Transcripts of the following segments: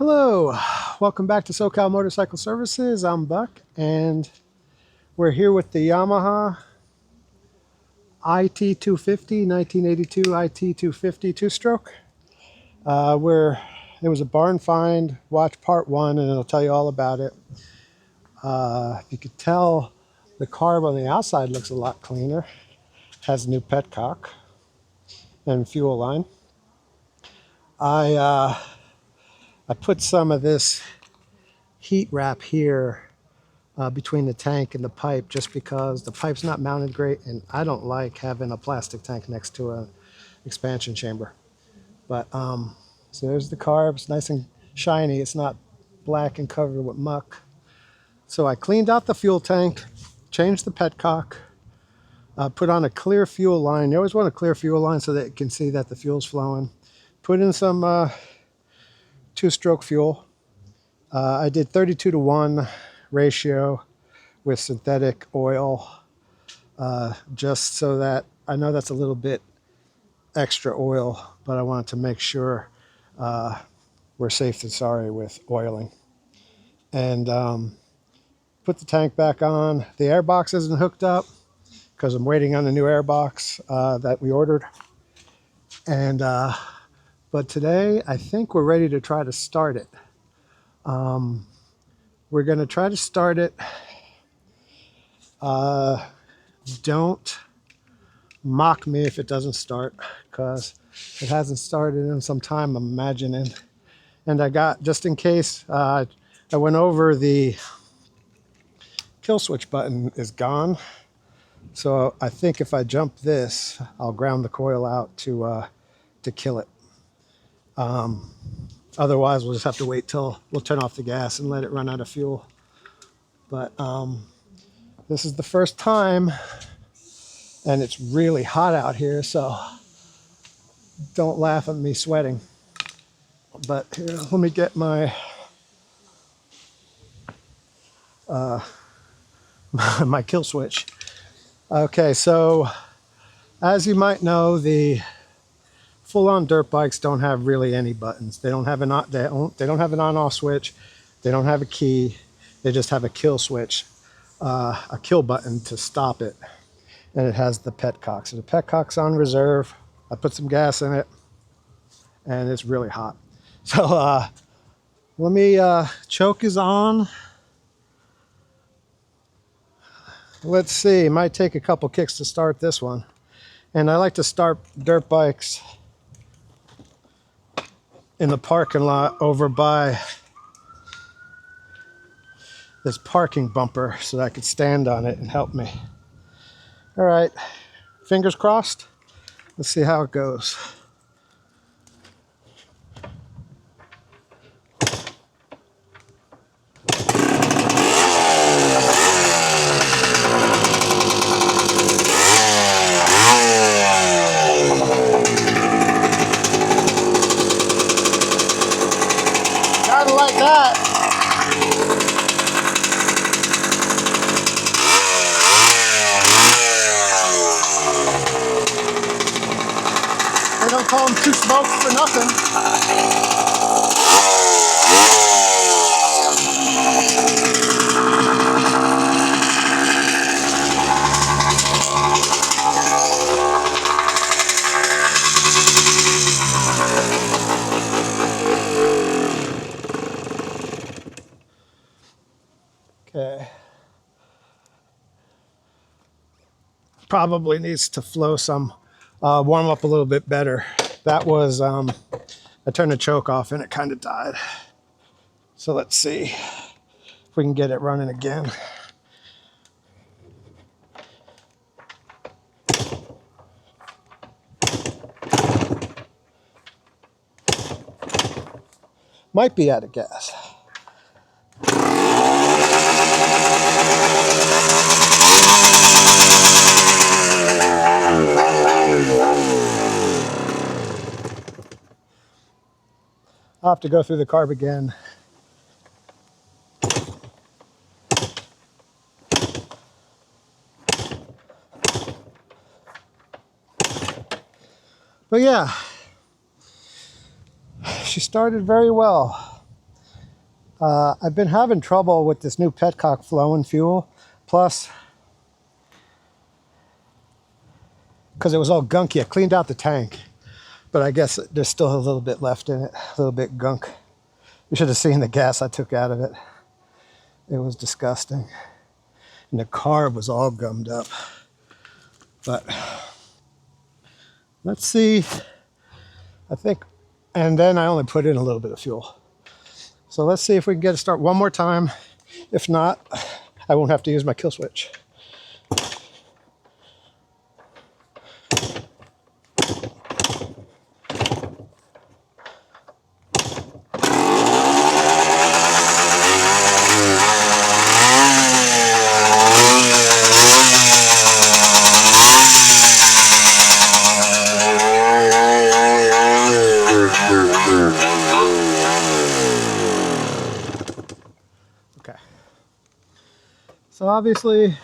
Hello, welcome back to SoCal Motorcycle Services. I'm Buck, and we're here with the Yamaha IT250, 1982 IT250 two-stroke. It was a barn find. Watch part one, and it'll tell you all about it. You could tell the carb on the outside looks a lot cleaner. Has a new petcock and fuel line. I put some of this heat wrap here between the tank and the pipe, just because the pipe's not mounted great and I don't like having a plastic tank next to an expansion chamber. But so there's the carb. It's nice and shiny. It's not black and covered with muck. So I cleaned out the fuel tank, changed the petcock, put on a clear fuel line. You always want a clear fuel line so that you can see that the fuel's flowing. Put in some two-stroke fuel. I did 32-to-1 ratio with synthetic oil, just so that I know that's a little bit extra oil, but I wanted to make sure we're safe and sorry with oiling. And put the tank back on. The airbox isn't hooked up because I'm waiting on the new airbox that we ordered. And but today I think we're ready to try to start it. We're going to try to start it. Don't mock me if it doesn't start, because it hasn't started in some time, I'm imagining. And I got, just in case, I went over the kill switch button is gone. So I think if I jump this, I'll ground the coil out to kill it. Otherwise, we'll just have to wait till we'll turn off the gas and let it run out of fuel. But this is the first time, and it's really hot out here, so don't laugh at me sweating. But here, let me get my my kill switch. Okay, so as you might know, the full-on dirt bikes don't have really any buttons. They don't have an on-off switch. They don't have a key. They just have a kill switch, a kill button to stop it, and it has the petcock. So the petcock's on reserve. I put some gas in it, and it's really hot. So let me, choke is on. Let's see, it might take a couple kicks to start this one. And I like to start dirt bikes in the parking lot over by this parking bumper so that I could stand on it and help me. All right, fingers crossed. Let's see how it goes. Gotta like that. They don't call them two smokes for nothing. Okay. Probably needs to flow some, warm up a little bit better. That was, I turned the choke off and it kind of died. So let's see if we can get it running again. Might be out of gas. I'll have to go through the carb again. But yeah, she started very well. I've been having trouble with this new petcock flowing fuel. Plus, because it was all gunky, I cleaned out the tank. But I guess there's still a little bit left in it, a little bit gunk. You should have seen the gas I took out of it. It was disgusting. And the carb was all gummed up. But let's see. I think, and then I only put in a little bit of fuel. So let's see if we can get it start one more time. If not, I won't have to use my kill switch. Okay. So obviously,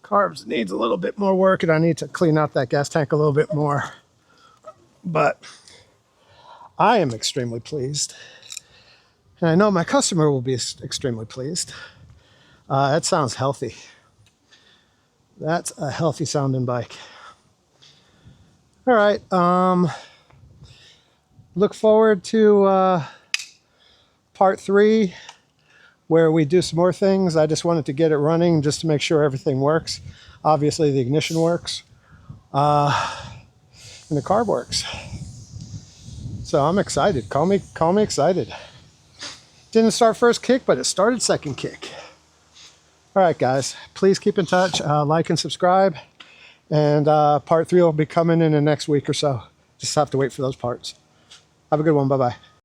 carbs needs a little bit more work, and I need to clean out that gas tank a little bit more. But I am extremely pleased. And I know my customer will be extremely pleased. That sounds healthy. That's a healthy sounding bike. All right. Look forward to part 3, where we do some more things. I just wanted to get it running just to make sure everything works. Obviously, the ignition works. And the carb works. So I'm excited. Call me excited. Didn't start first kick, but it started second kick. All right, guys, please keep in touch, like and subscribe. And part 3 will be coming in the next week or so. Just have to wait for those parts. Have a good one. Bye-bye.